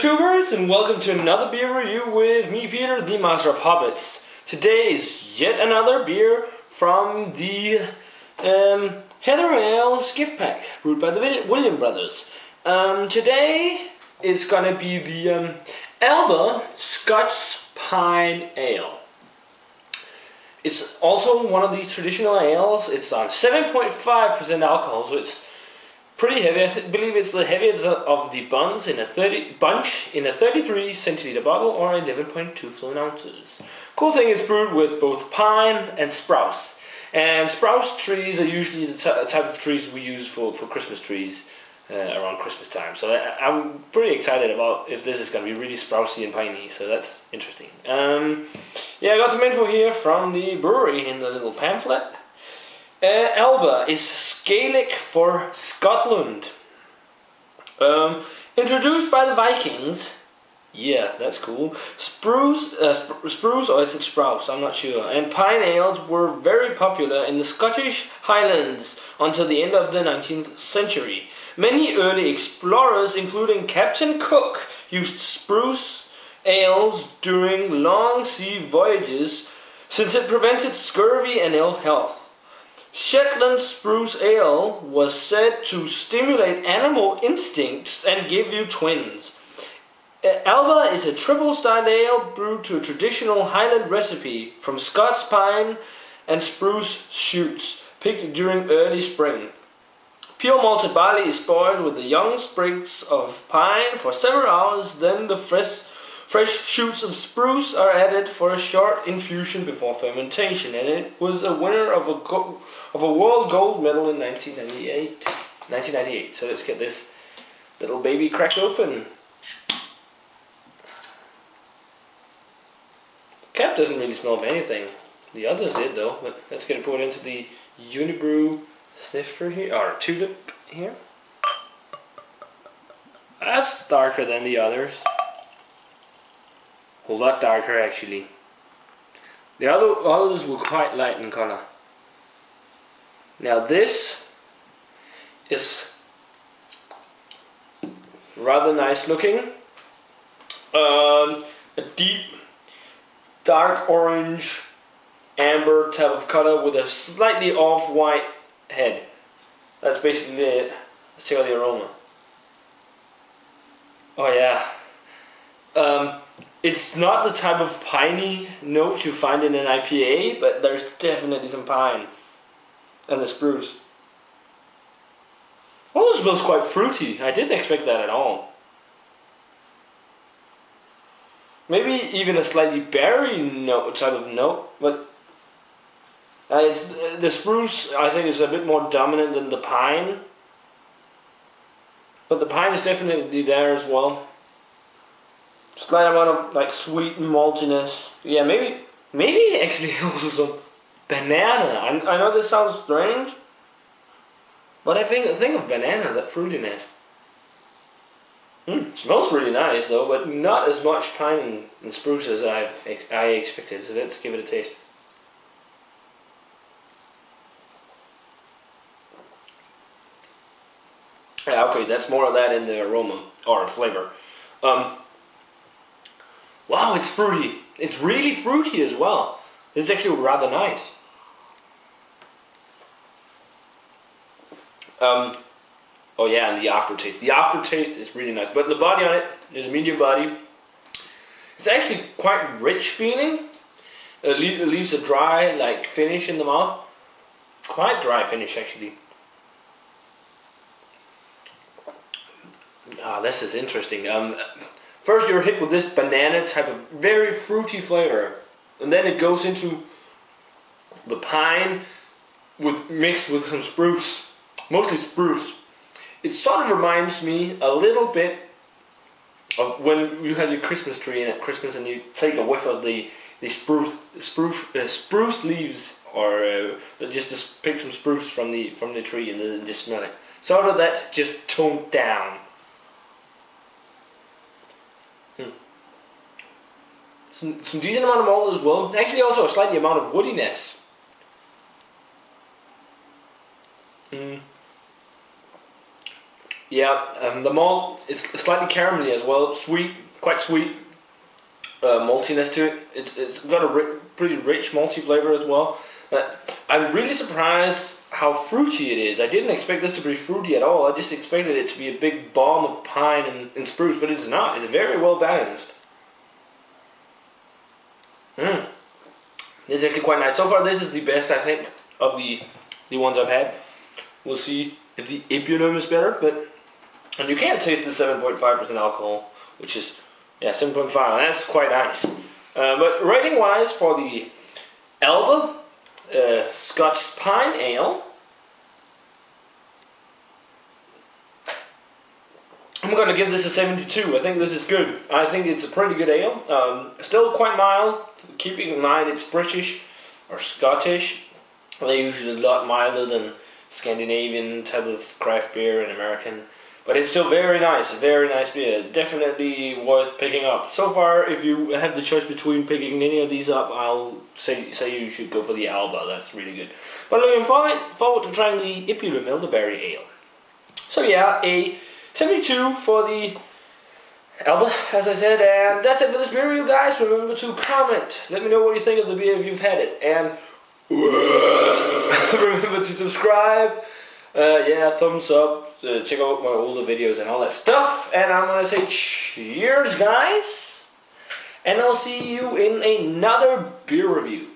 tubers, and welcome to another beer review with me, Peter, the Master of Hobbits. Today is yet another beer from the Heather Ale's gift pack, brewed by the William brothers. Today is gonna be the Alba Scotch Pine Ale. It's also one of these traditional ales. It's on 7.5% alcohol, so it's pretty heavy. I believe it's the heaviest of the bunch in a 33 centiliter bottle or 11.2 fluid ounces. Cool thing is brewed with both pine and spruce. And spruce trees are usually the type of trees we use for Christmas trees around Christmas time. So I'm pretty excited about if this is going to be really sprucey and piney. So that's interesting. Yeah, I got some info here from the brewery in the little pamphlet. Alba is Gaelic for Scotland. Introduced by the Vikings. Yeah, that's cool. Spruce, or is it Spruce? I'm not sure. And pine ales were very popular in the Scottish Highlands until the end of the 19th century. Many early explorers, including Captain Cook, used spruce ales during long sea voyages since it prevented scurvy and ill health. Shetland Spruce Ale was said to stimulate animal instincts and give you twins. Alba is a triple style ale brewed to a traditional Highland recipe from Scots pine and spruce shoots picked during early spring. Pure malted barley is boiled with the young sprigs of pine for several hours, then the fresh shoots of spruce are added for a short infusion before fermentation, and it was a winner of a world gold medal in 1998. So let's get this little baby cracked open. Cap doesn't really smell of anything. The others did though, but let's get it poured into the Unibrew snifter here, or tulip here. That's darker than the others. A lot darker actually. The others were quite light in color. Now this is rather nice looking. A deep dark orange amber type of color with a slightly off-white head. That's basically it. Let's check out the aroma. Oh yeah. It's not the type of piney notes you find in an IPA, but there's definitely some pine and the spruce. Also smells quite fruity. I didn't expect that at all. Maybe even a slightly berry note, type of note, but the spruce I think is a bit more dominant than the pine. But the pine is definitely there as well. Slight amount of like sweet maltiness. Yeah, maybe actually also some banana. I know this sounds strange, but I think of banana, that fruitiness. Smells really nice though, but not as much pine and spruce as I expected. So let's give it a taste. Yeah, okay, that's more of that in the aroma or flavor. Wow, it's fruity. It's really fruity as well. This is actually rather nice. Oh yeah, and the aftertaste. The aftertaste is really nice. But the body on it is a medium body. It's actually quite rich feeling. It leaves a dry like finish in the mouth. Quite dry finish actually. Ah, this is interesting. First you're hit with this banana type of very fruity flavor, and then it goes into the pine mixed with some spruce, mostly spruce. It sort of reminds me a little bit of when you have your Christmas tree at Christmas and you take a whiff of the spruce leaves, or just pick some spruce from the tree and then just smell it. Sort of that, just toned down. Some decent amount of malt as well. Actually also a slightly amount of woodiness. Yeah, the malt is slightly caramelly as well, sweet, quite sweet, maltiness to it. It's got a pretty rich malty flavor as well. I'm really surprised how fruity it is. I didn't expect this to be fruity at all. I just expected it to be a big bomb of pine and spruce, but it's not. It's very well balanced. This is actually quite nice. So far, this is the best, I think, of the ones I've had. We'll see if the Epionum is better, and you can taste the 7.5% alcohol, which is, yeah, 7.5. That's quite nice. But rating-wise, for the Alba Scotch Pine Ale, I'm going to give this a 72. I think this is good. I think it's a pretty good ale. Still quite mild, keeping in mind it's British or Scottish. They're usually a lot milder than Scandinavian type of craft beer and American. But it's still very nice beer. Definitely worth picking up. So far, if you have the choice between picking any of these up, I'll say you should go for the Alba. That's really good. But looking forward to trying the Epionum elderberry ale. So yeah, a 72 for the Alba, as I said, and that's it for this beer review, guys. Remember to comment. Let me know what you think of the beer if you've had it, and remember to subscribe. Yeah, thumbs up. Check out my older videos and all that stuff. And I'm gonna say cheers, guys, and I'll see you in another beer review.